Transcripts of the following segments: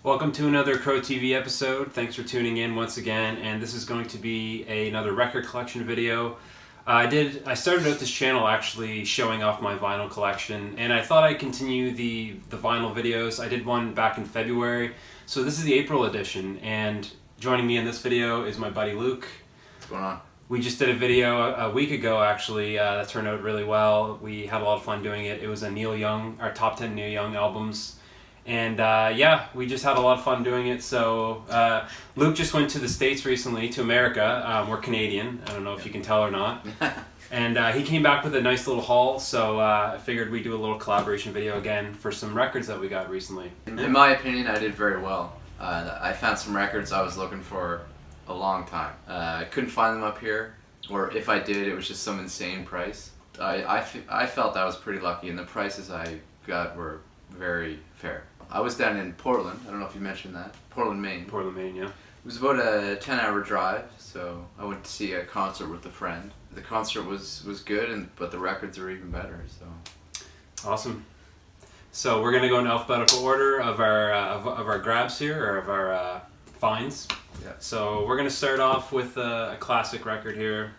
Welcome to another Crow TV episode. Thanks for tuning in once again, and this is going to be another record collection video. I started out this channel actually showing off my vinyl collection, and I thought I'd continue the vinyl videos. I did one back in February, so this is the April edition, and joining me in this video is my buddy Luke. What's going on? We just did a video a week ago actually that turned out really well. We had a lot of fun doing it. It was a Neil Young, our top 10 Neil Young albums. And yeah, we just had a lot of fun doing it. So Luke just went to the States recently, to America. We're Canadian. I don't know if you can tell or not. And he came back with a nice little haul, so I figured we'd do a little collaboration video again for some records that we got recently. In my opinion, I did very well. I found some records I was looking for a long time. I couldn't find them up here, or if I did, it was just some insane price. I felt I was pretty lucky, and the prices I got were very fair. I was down in Portland. I don't know if you mentioned that. Portland, Maine. Portland, Maine, yeah. It was about a 10-hour drive, so I went to see a concert with a friend. The concert was good, but the records are even better. So awesome. So we're gonna go in alphabetical order of our grabs here, or of our finds. Yeah. So we're gonna start off with a classic record here.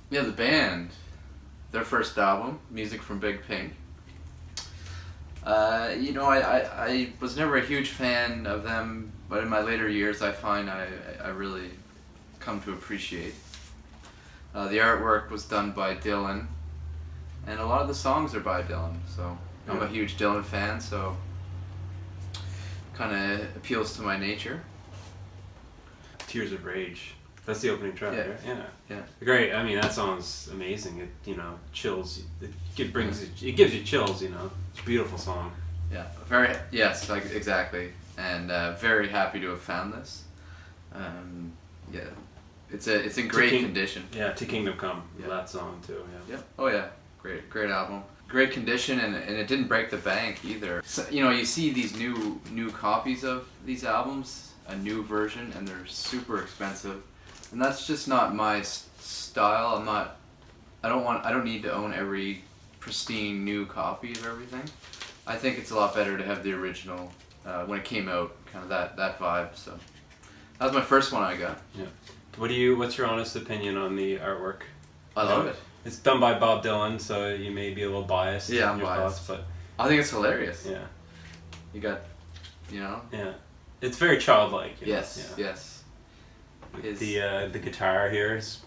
Yeah, the band, their first album, Music from Big Pink. I was never a huge fan of them, but in my later years I find I really come to appreciate. The artwork was done by Dylan, and a lot of the songs are by Dylan, so I'm a huge Dylan fan, so kind of appeals to my nature. Tears of Rage. That's the opening track, Yeah. right? Yeah. Great. I mean, that song's amazing. It chills. It gives you chills. It's a beautiful song. Yeah. Yes. Exactly. And very happy to have found this. Yeah. It's in great condition. Yeah. To Kingdom Come. Yeah. That song too. Yeah. Yep. Oh yeah. Great album. Great condition, and it didn't break the bank either. So, you see these new copies of these albums, a new version, and they're super expensive. And that's just not my style. I don't need to own every pristine new copy of everything. I think it's a lot better to have the original when it came out, kind of that vibe. So that was my first one I got. Yeah. What's your honest opinion on the artwork? I love it. It's done by Bob Dylan, so you may be a little biased. Yeah, I'm in your biased. thoughts, but I think it's hilarious. yeah. You got, Yeah. It's very childlike. Yes. Yeah. Yes. The guitar here is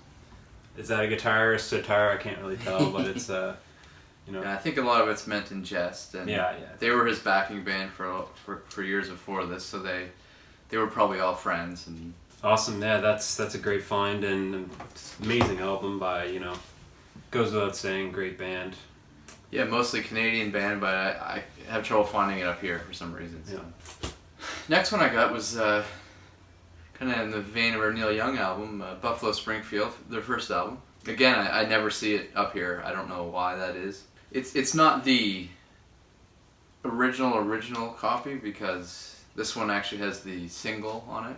that a guitar or a sitar? I can't really tell, but it's Yeah, I think a lot of it's meant in jest, and they were his backing band for years before this, so they were probably all friends. And awesome. Yeah, that's a great find, and amazing album by goes without saying, great band. Yeah, mostly Canadian band, but I have trouble finding it up here for some reason. So. Yeah. Next one I got was kind of in the vein of our Neil Young album, Buffalo Springfield, their first album. Again, I never see it up here. I don't know why that is. It's not the original copy, because this one actually has the single on it.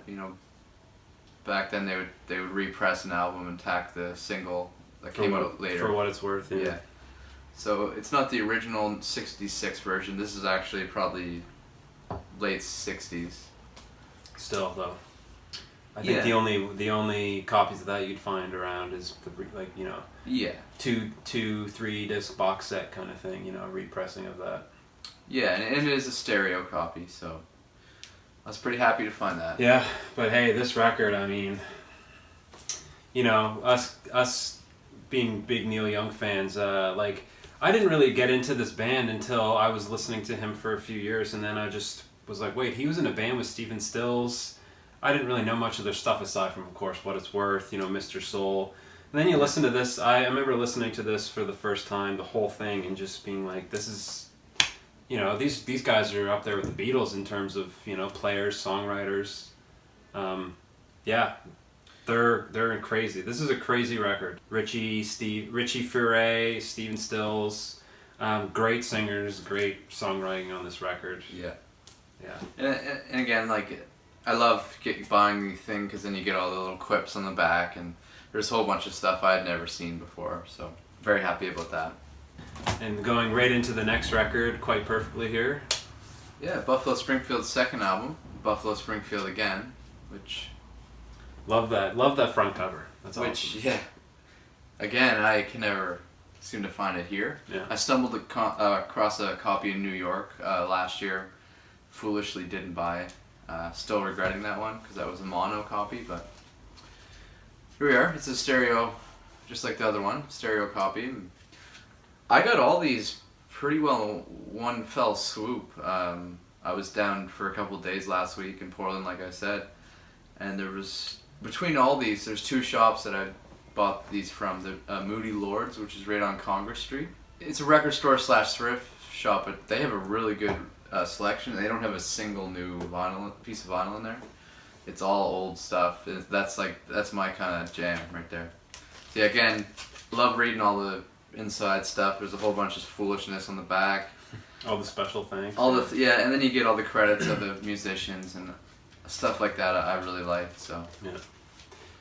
Back then they would repress an album and tack the single that came out later. For what it's worth. Yeah. So it's not the original '66 version. This is actually probably late '60s. Still though. I think the only copies of that you'd find around is Yeah. 2-3 disc box set kind of thing, repressing of that. Yeah, and it is a stereo copy, so I was pretty happy to find that. Yeah, but hey, this record, I mean, us being big Neil Young fans, I didn't really get into this band until I was listening to him for a few years, and then I just was like, wait, he was in a band with Stephen Stills. I didn't really know much of their stuff aside from, of course, What It's Worth, Mr. Soul. And then you listen to this. I remember listening to this for the first time, the whole thing, and just being like, this is, these guys are up there with the Beatles in terms of, players, songwriters. Yeah, they're crazy. This is a crazy record. Richie Furay, Stephen Stills, great singers, great songwriting on this record. Yeah. Yeah. And again, I love buying the thing, because then you get all the little quips on the back, and there's a whole bunch of stuff I had never seen before, so very happy about that. And going right into the next record quite perfectly here. Yeah, Buffalo Springfield's second album, Buffalo Springfield again, which Love that front cover. That's awesome. yeah, again I can never seem to find it here. Yeah. I stumbled across a copy in New York last year. Foolishly didn't buy it. Still regretting that one because that was a mono copy, but here we are. It's a stereo, just like the other one, stereo copy. I got all these pretty well in one fell swoop. I was down for a couple of days last week in Portland, like I said, and there was, between all these, there's two shops that I bought these from. The Moody Lords, which is right on Congress Street. It's a record store / thrift shop, but they have a really good selection. They don't have a single new piece of vinyl in there. It's all old stuff. That's my kind of jam right there. So yeah, again, love reading all the inside stuff. There's a whole bunch of foolishness on the back. All the special things. And then you get all the credits of the musicians and stuff like that. I really like. So yeah.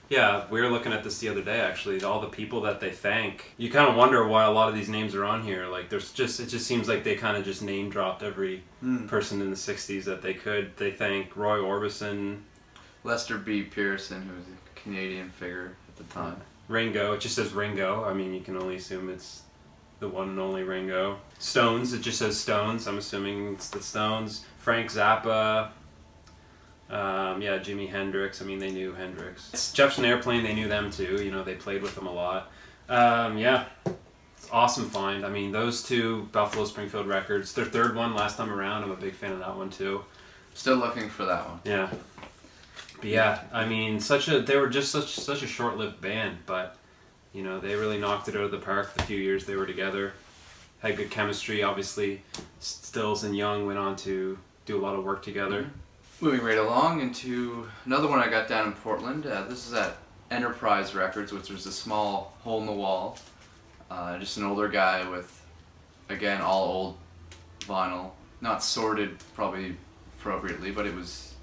Yeah, we were looking at this the other day. Actually, all the people that they thank. You kind of wonder why a lot of these names are on here. Like, it just seems like they kind of just name dropped every person in the '60s that they could. They thank Roy Orbison, Lester B. Pearson, who was a Canadian figure at the time. Ringo. It just says Ringo. I mean, you can only assume it's the one and only Ringo. Stones. It just says Stones. I'm assuming it's the Stones. Frank Zappa. Jimi Hendrix. I mean, they knew Hendrix. Jefferson Airplane, they knew them too. You know, they played with them a lot. It's awesome find. I mean, those two Buffalo Springfield records. Their third one last time around. I'm a big fan of that one too. Still looking for that one. Yeah. But yeah, I mean, they were just such a short-lived band, but you know, they really knocked it out of the park the few years they were together. Had good chemistry, obviously. Stills and Young went on to do a lot of work together. Mm-hmm. Moving right along into another one I got down in Portland. This is at Enterprise Records, which was a small hole in the wall. Just an older guy with, again, all old vinyl. Not sorted probably appropriately, but it was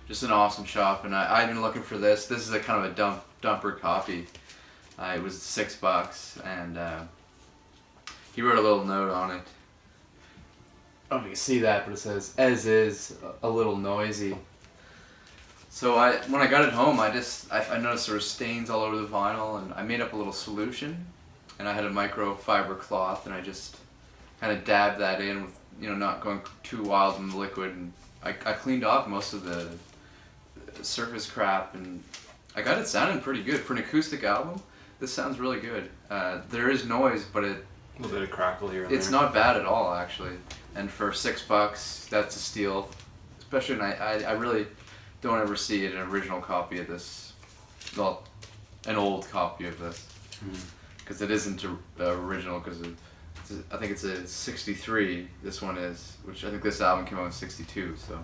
just an awesome shop. And I've been looking for this. This is a kind of a dumper copy. It was $6, and he wrote a little note on it. I don't know if you can see that, but it says, "As is, a little noisy." So when I got it home, I noticed there were stains all over the vinyl, and I made up a little solution, and I had a microfiber cloth, and I just kind of dabbed that in with, not going too wild in the liquid, and I cleaned off most of the surface crap, and I got it sounding pretty good. For an acoustic album, this sounds really good. There is noise, but a little bit of crackle here and it's there. not bad at all, actually. And for $6, that's a steal. Especially, I really don't ever see an original copy of this. Well, an old copy of this. Because it isn't original, because I think it's a 63, this one is. Which I think this album came out in 62, so.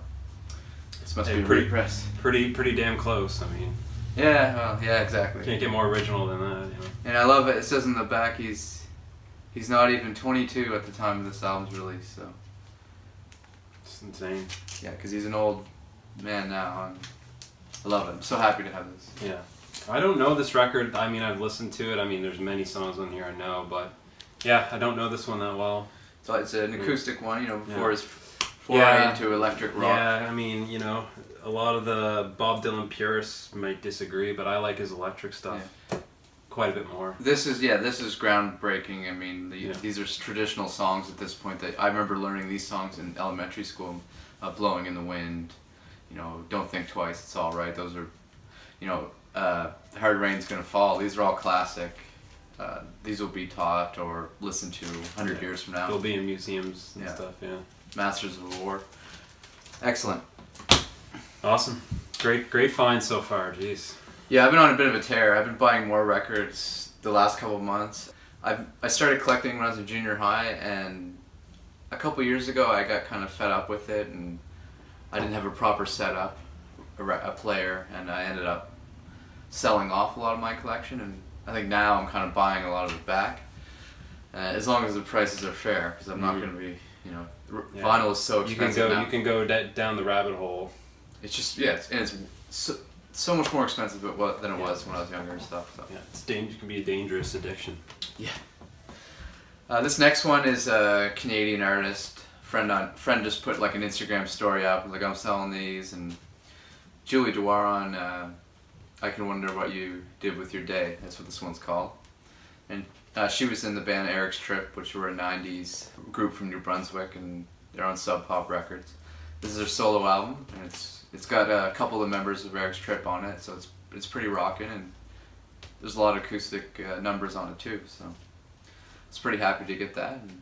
This must be pretty press. Pretty damn close, I mean. Yeah, well, yeah, exactly. Can't get more original than that, And I love it. It says in the back he's not even 22 at the time of this album's release, so. It's insane. Yeah, because he's an old man now, and I love it. I'm so happy to have this. Yeah. I don't know this record. I mean, I've listened to it. I mean, there's many songs on here I know, but yeah, I don't know this one that well. So it's an acoustic one, before his Yeah. into electric rock. Yeah, I mean, a lot of the Bob Dylan purists might disagree, but I like his electric stuff quite a bit more. This is groundbreaking. I mean, these are traditional songs at this point. That I remember learning these songs in elementary school, "Blowing in the Wind," "Don't Think Twice, It's All Right." Those are, "Hard Rain's Gonna Fall." These are all classic. These will be taught or listened to 100 years from now. They'll be in museums and stuff. Yeah. Masters of the War. Excellent. Awesome. Great find so far. Jeez. Yeah, I've been on a bit of a tear. I've been buying more records the last couple of months. I started collecting when I was in junior high, and a couple years ago I got kind of fed up with it, and I didn't have a proper setup, a player, and I ended up selling off a lot of my collection, and I think now I'm kind of buying a lot of it back, as long as the prices are fair, because I'm not going to be, vinyl is so expensive now. You can go down the rabbit hole. It's just, it's so much more expensive than it was when I was younger and stuff. So. Yeah, it can be a dangerous addiction. Yeah. This next one is a Canadian artist. Friend just put like an Instagram story up, like, I'm selling these, and Julie Dewar on I Can Wonder What You Did With Your Day. That's what this one's called. And she was in the band Eric's Trip, which were a 90s group from New Brunswick, and they're on Sub Pop Records. This is their solo album, and it's got a couple of members of Eric's Trip on it, so it's pretty rocking, and there's a lot of acoustic numbers on it too, so I was pretty happy to get that, and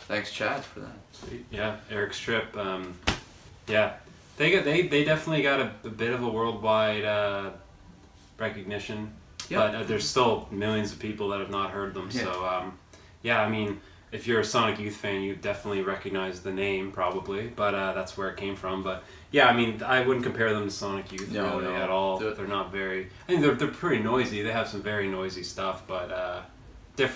thanks Chad for that. Sweet. Yeah, Eric's Trip. Yeah, they definitely got a bit of a worldwide recognition, Yep. but there's still millions of people that have not heard them. Yeah. So yeah, I mean, if you're a Sonic Youth fan, you definitely recognize the name probably, but that's where it came from. But yeah, I mean, I wouldn't compare them to Sonic Youth really at all. They're not very. I think they're pretty noisy. They have some very noisy stuff, but they're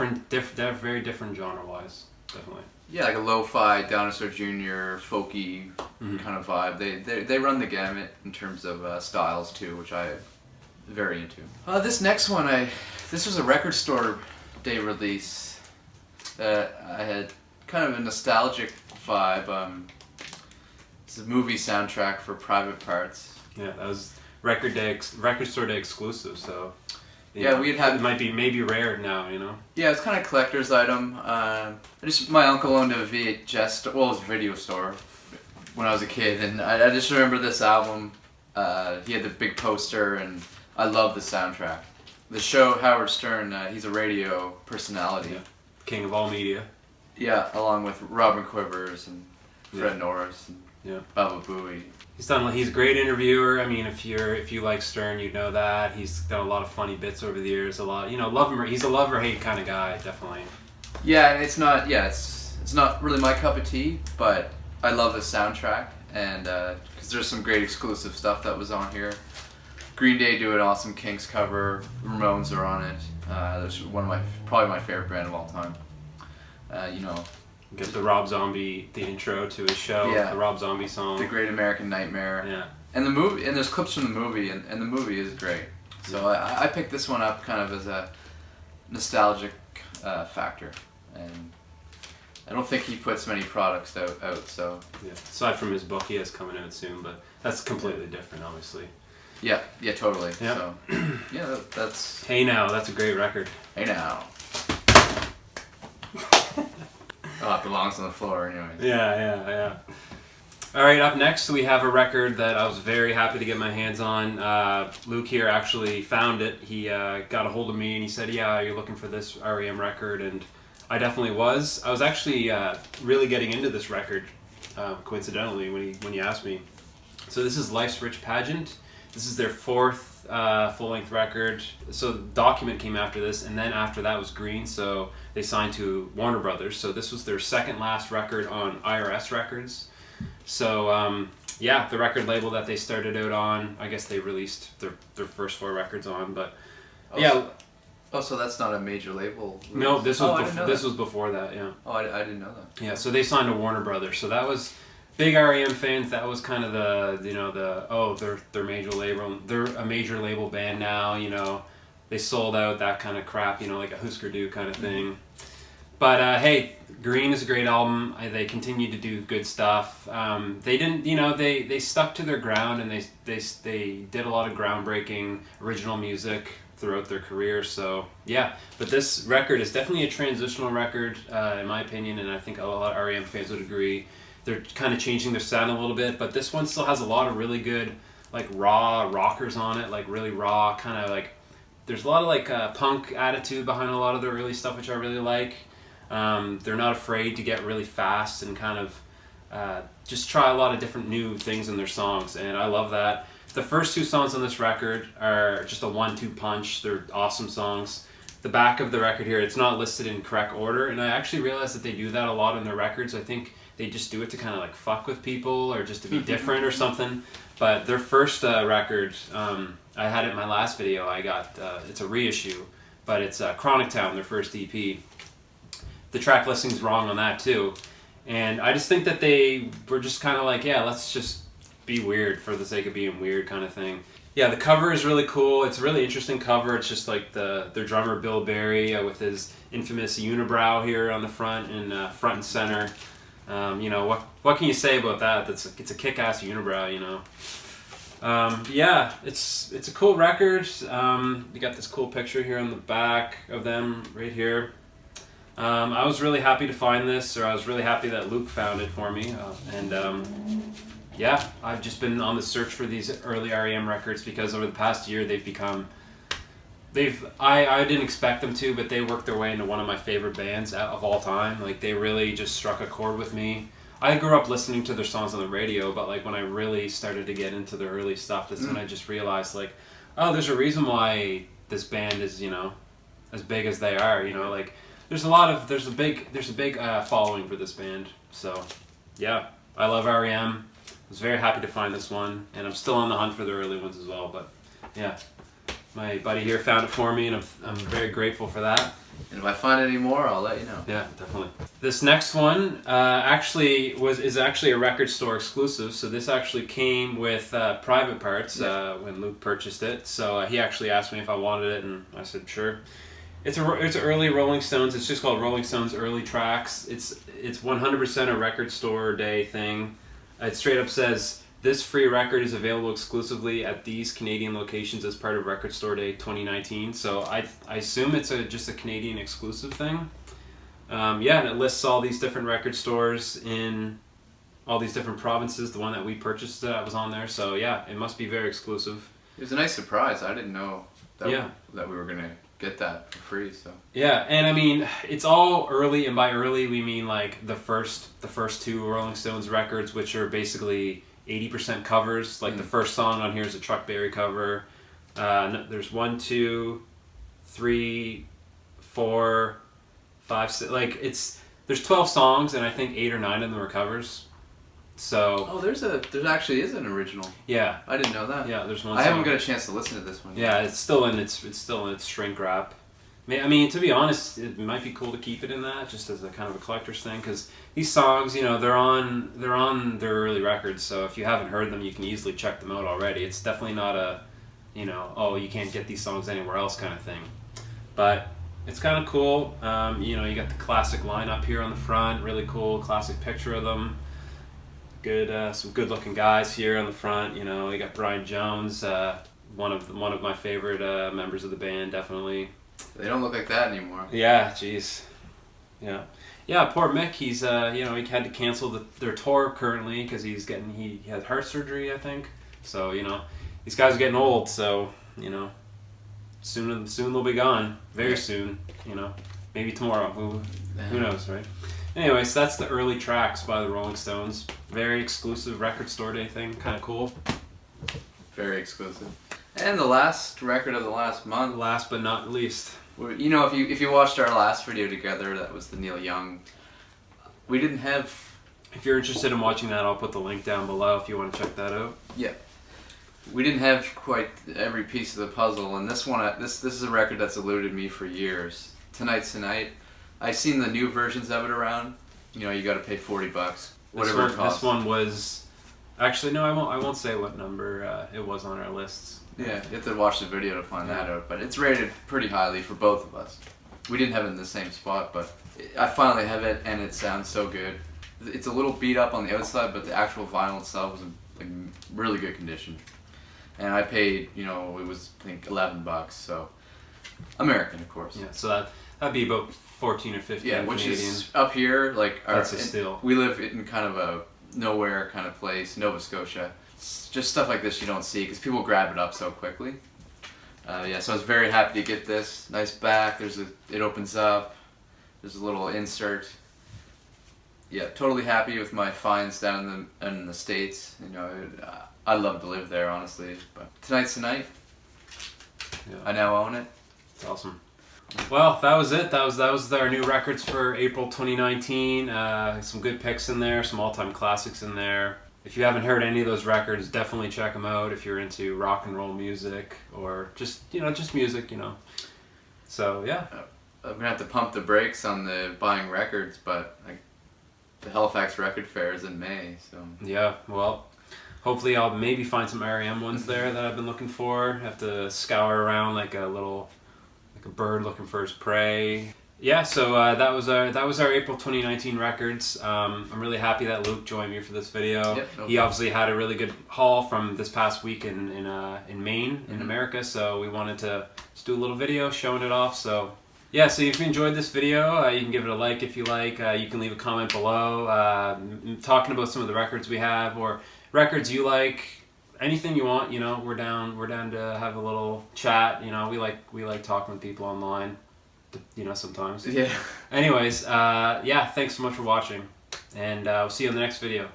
very different genre wise, definitely. Yeah, like a lo-fi Dinosaur Jr. folky kind of vibe. They run the gamut in terms of styles too, which I'm very into. This next one, this was a record store day release. I had kind of a nostalgic vibe. It's a movie soundtrack for Private Parts. Yeah, that was record store day exclusive. So yeah, we'd had it might be maybe rare now, you know. Yeah, it's kind of a collector's item. My uncle owned a VHS, well, it was a video store when I was a kid, and I just remember this album. He had the big poster, and I love the soundtrack. The show Howard Stern, he's a radio personality. Yeah. King of all media. Yeah, along with Robin Quivers and Fred Norris and Baba Booey. He's a great interviewer. I mean, if you like Stern, you know that. He's done a lot of funny bits over the years. A lot, love him. He's a love or hate kind of guy, definitely. Yeah, and it's not really my cup of tea, but I love the soundtrack, and because there's some great exclusive stuff that was on here. Green Day do an awesome Kinks cover. Ramones are on it. There's probably my favorite band of all time. Get the Rob Zombie, the intro to his show, the Rob Zombie song. The Great American Nightmare. Yeah. And the movie, and there's clips from the movie, and the movie is great. So I picked this one up kind of as a nostalgic factor, and I don't think he puts many products out. So yeah. Aside from his book he has coming out soon, but that's completely different, obviously. Yeah, totally. Yeah. So yeah, that's. Hey Now, that's a great record. Hey Now. Oh, it belongs on the floor, anyways. Yeah. All right, up next we have a record that I was very happy to get my hands on. Luke here actually found it. He got a hold of me and he said, "Yeah, you're looking for this REM record," and I definitely was. I was actually really getting into this record, coincidentally, when you asked me. So this is Life's Rich Pageant. This is their fourth full-length record. So Document came after this, and then after that was Green, so they signed to Warner Brothers. So this was their second last record on IRS Records. So the record label that they started out on, I guess they released their first 4 records on, but so that's not a major label release? No, this was before that, yeah. Oh, I didn't know that. Yeah, so they signed to Warner Brothers. So that was big REM fans. That was kind of they're major label. They're a major label band now. They sold out, that kind of crap. Like a Husker Du kind of thing. But hey, Green is a great album. They continue to do good stuff. They didn't, they stuck to their ground, and they did a lot of groundbreaking original music throughout their career. So yeah, but this record is definitely a transitional record, in my opinion, and I think a lot of REM fans would agree. They're kind of changing their sound a little bit, but this one still has a lot of really good, like, raw rockers on it, like really raw, kind of like, there's a lot of like punk attitude behind a lot of their early stuff, which I really like. They're not afraid to get really fast and kind of just try a lot of different new things in their songs, and I love that. The first 2 songs on this record are just a 1-2 punch. They're awesome songs. The back of the record here, it's not listed in correct order, and I actually realized that they do that a lot in their records. I think they just do it to kind of like fuck with people or just to be different or something. But their first record, I had it in my last video. I got it's a reissue, but it's Chronic Town, their first EP. The track listing's wrong on that too, and I just think that they were just kind of like, let's just be weird for the sake of being weird kind of thing. Yeah, the cover is really cool. It's a really interesting cover. It's just like their drummer Bill Berry with his infamous unibrow here on the front and front and center. What can you say about that? It's a kick-ass unibrow, Yeah, it's a cool record. You got this cool picture here on the back of them right here. I was really happy to find this, or I was really happy that Luke found it for me. Yeah, I've just been on the search for these early REM records because over the past year I didn't expect them to, but they worked their way into one of my favorite bands of all time. Like, they really just struck a chord with me. I grew up listening to their songs on the radio, but like when I really started to get into their early stuff, that's when I just realized, like, oh, there's a reason why this band is, as big as they are. Like, there's a big following for this band. So yeah, I love REM. I was very happy to find this one, and I'm still on the hunt for the early ones as well. But yeah, my buddy here found it for me, and I'm very grateful for that. And if I find any more, I'll let you know. Yeah, definitely. This next one is actually a record store exclusive. So this actually came with private parts when Luke purchased it. So he actually asked me if I wanted it, and I said sure. It's early Rolling Stones. It's just called Rolling Stones Early Tracks. It's 100% a record store day thing. It straight up says, this free record is available exclusively at these Canadian locations as part of Record Store Day 2019. So I assume it's just a Canadian exclusive thing. Yeah, and it lists all these different record stores in all these different provinces. The one that we purchased was on there. So yeah, it must be very exclusive. It was a nice surprise. I didn't know that we were going to get that for free. So yeah, and I mean, it's all early, and by early we mean like the first two Rolling Stones records, which are basically 80% covers. Like the first song on here is a Chuck Berry cover. There's 1, 2, 3, 4, 5, 6. Like there's 12 songs, and I think 8 or 9 of them are covers. So there actually is an original. Yeah, I didn't know that. Yeah, there's one. I haven't got a chance to listen to this one yet. Yeah, it's still in its shrink wrap. I mean, to be honest, it might be cool to keep it in that, just as a kind of a collector's thing, because these songs, they're on their early records, so if you haven't heard them, you can easily check them out already. It's definitely not a, oh, you can't get these songs anywhere else kind of thing. But it's kind of cool. You got the classic lineup here on the front, really cool classic picture of them. Good, some good-looking guys here on the front. You got Brian Jones, one of my favorite members of the band, definitely. They don't look like that anymore. Yeah, jeez. Yeah. Poor Mick. He's he had to cancel their tour currently because he had heart surgery, I think. So these guys are getting old. So soon they'll be gone. Very soon. Maybe tomorrow. Who knows, right? Anyways, that's the early tracks by the Rolling Stones. Very exclusive record store day thing. Kind of cool. Very exclusive. And the last record of the last month. Last but not least. If you watched our last video together, that was the Neil Young. We didn't have... If you're interested in watching that, I'll put the link down below if you want to check that out. Yeah. We didn't have quite every piece of the puzzle, and this one, this is a record that's eluded me for years. Tonight's Tonight. I've seen the new versions of it around. You got to pay $40. Whatever it costs. This one was... Actually, no, I won't say what number it was on our lists. Yeah, you have to watch the video to find that out. But it's rated pretty highly for both of us. We didn't have it in the same spot, but I finally have it, and it sounds so good. It's a little beat up on the outside, but the actual vinyl itself was in really good condition. And I paid, it was, I think, $11, so American, of course. Yeah, so that'd be about 14 or 15 Yeah, which Canadian. is up here, like... That's a steal. We live in kind of a nowhere kind of place, Nova Scotia. Just stuff like this you don't see because people grab it up so quickly. So I was very happy to get this. Nice back. It opens up. There's a little insert. Yeah, totally happy with my finds down in the States. I love to live there, honestly. But Tonight's Tonight. Yeah. I now own it. It's awesome. Well, that was it. That was our new records for April 2019. Some good picks in there. Some all-time classics in there. If you haven't heard any of those records, definitely check them out if you're into rock and roll music or just music, So, yeah. I'm going to have to pump the brakes on the buying records, but the Halifax Record Fair is in May, so... Yeah, well, hopefully I'll maybe find some REM ones there that I've been looking for. Have to scour around like a bird looking for his prey. yeah, so that was our April 2019 records. I'm really happy that Luke joined me for this video. Yep, no He problem. obviously had a really good haul from this past week in Maine, in Mhm. America. So we wanted to just do a little video showing it off. So yeah, so if you enjoyed this video, you can give it a like if you like. You can leave a comment below talking about some of the records we have or records you like. Anything you want, you know, we're down to have a little chat. You know, we like talking with people online, you know, sometimes. Yeah. Anyways, yeah, thanks so much for watching, and we'll see you in the next video.